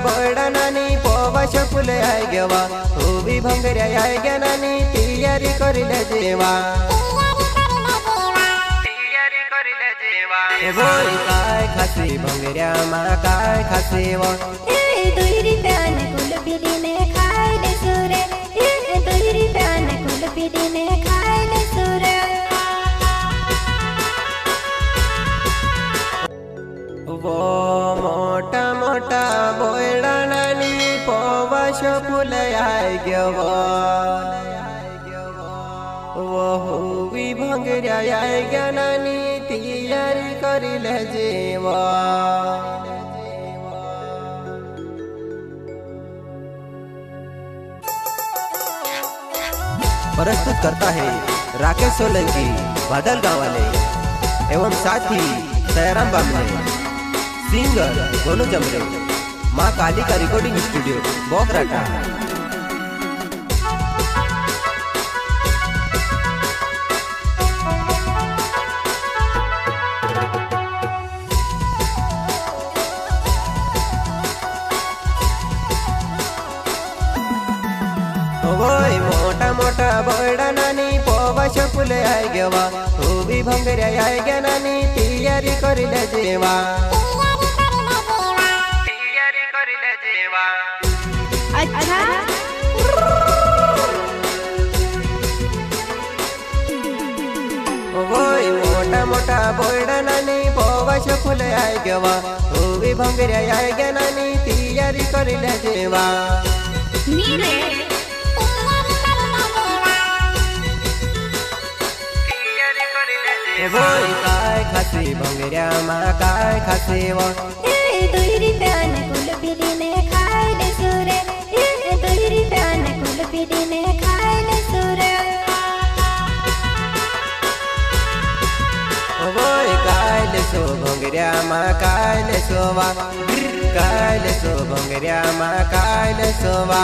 बोर्डा नानी पोवाश फुले आय गेवा होवी भंगऱ्या आय गे नानी तैयारी करिले जेवा बोल काय खासी भंगऱ्या मा काय खासी वो दुईरी प्यान कुल बिदीने खायले सुरे दुईरी प्यान कुल बिदीने खायले सुरे वो मोटा मोटा बोर्डा नानी पोवाश फुले आय गेवा वो होवी भंगऱ्या आय गे नानी तैयारी करिले जेवा प्रस्तुत करता है राकेश सोलंकी बादल गाँव वाले एवं साथी सयाराम बामने सिंगर गोनू जमरे माँ कालिका रिकॉर्डिंग स्टूडियो बोकराटा। वोय मोटा मोटा बोर्डा नानी पोवाश फुले आय गेवा होवी भंगऱ्या आय गे नानी तैयारी करिले जेवा अच्छा वोय मोटा मोटा बोर्डा नानी पोवाश फुले आय गेवा होवी भंगऱ्या आय गे नानी तैयारी करिले जेवा नीरे बोल काय खासी भंगऱ्या मा काय खासी वो दुईरी प्यान कुल बिदीने खायले सुरे दुईरी प्यान कुल बिदीने खायले सुरे बोल कायले सो भंगऱ्या मा कायले सोवा कायले सो भंगऱ्या मा कायले सोवा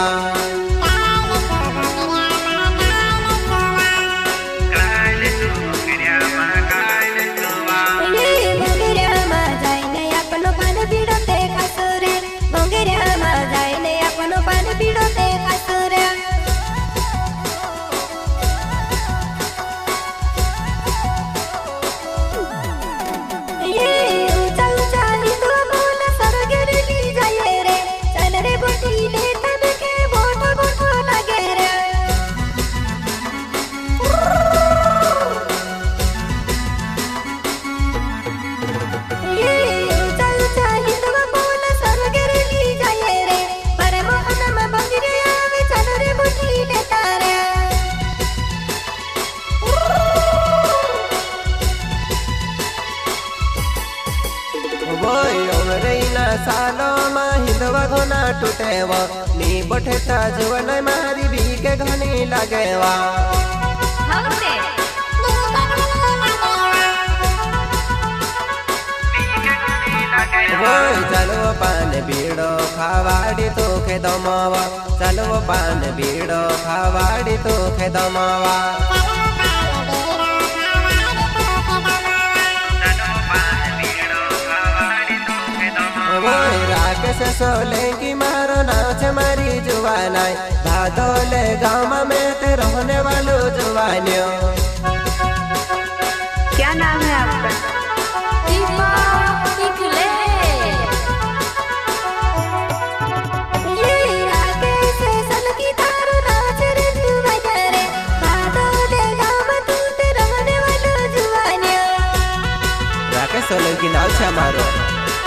सालो मा हिंदवा घोना टूटेवा नी बठेता जुवन मारी बीके घनी लगेवा चलो पान बीड़ो खावाड़ी तो खे दमावा चलो पान बीड़ो खावाड़ी तो खे दमावा राकेश सोलंकी मारो नाच मारी जुवानाई भादोले गाँव में ते रहने वालों जुवानियों। क्या नाम है आपका? सोलंकी नाव छे मारो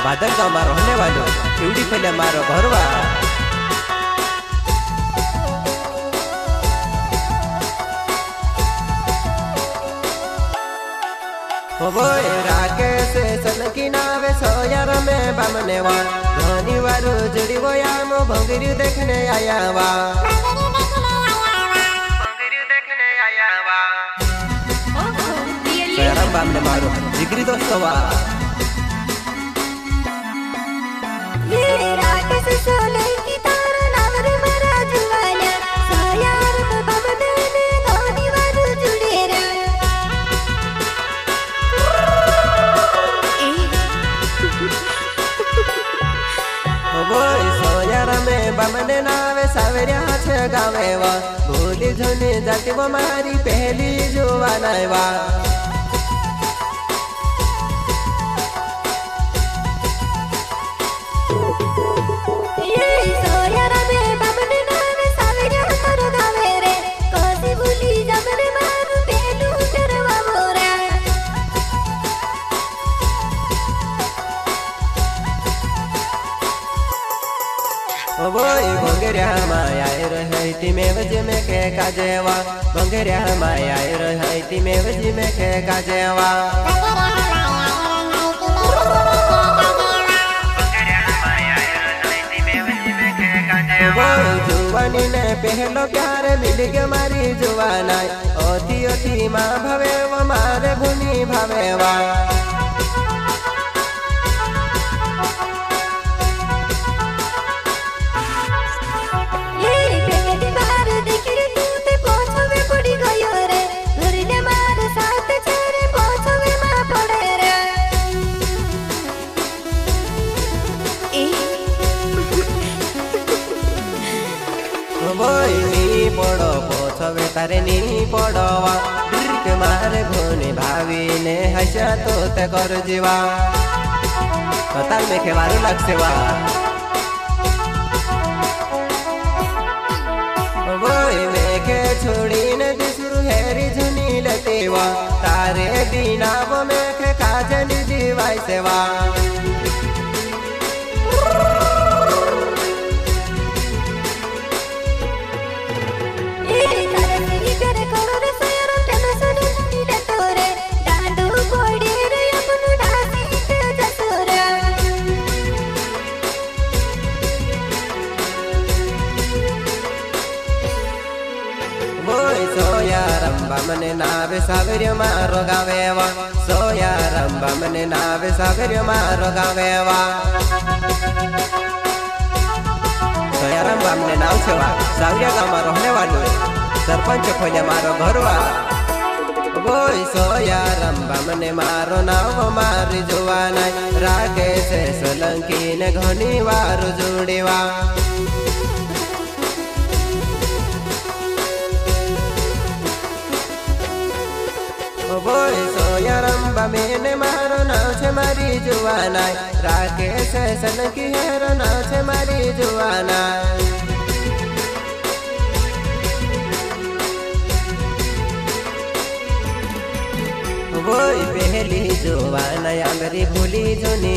बादल गाँव में रहने वालों एवडी पहले मारो भरवा राकेश सोलंकी नावे सोयार में बामने वा धनी वारू जुड़ी वो याम भंगरी देखने आया वा सयाराम बामने मारो जिगरी दोस्तों वा बामने नावे सावरिया छे गावे वा भूली झुनी जाती वो मारी पहली जुवान वा वोई भंगेऱ्या माया रही ती में वजी में के काजेवा भंगेऱ्या माया रही ती में वजी में के काजेवा जुवानी ने पहलो प्यार मिल के मारी जुवाना ओती ओती माँ भवे वो मारे भुनी भावे वा पड़ो पोछवे तारे नी पड़वा के मारे भोनी भावी ने हसा तो ते कर जीवा तार में खेवारू लगसे वा वोई में के छोड़ी ने दिसुरु हेरी झुनी लतेवा तारे बिना वो में के काजल जीवाई सेवा सोया रंबा मने नावे सावरियो मारो गावेवा सोया रंबा मने नावे सावरियो मारो गावेवा सोया रंबा मने नाव छेवा सावरिया गामा रहने वालो सरपंच खोले मारो घरवा वोई सोया रंबा मने मारो नाव मारी जुवाना रागे से सोलंकी ने घनी वारो जुड़ीवा वोई सोया रंबा मैंने मारो नाव छे मारी जुवाना राके से सनकी हेरो नाव छे मारी जुवाना वोई पहली जुवाना अंगरी भूली जुनी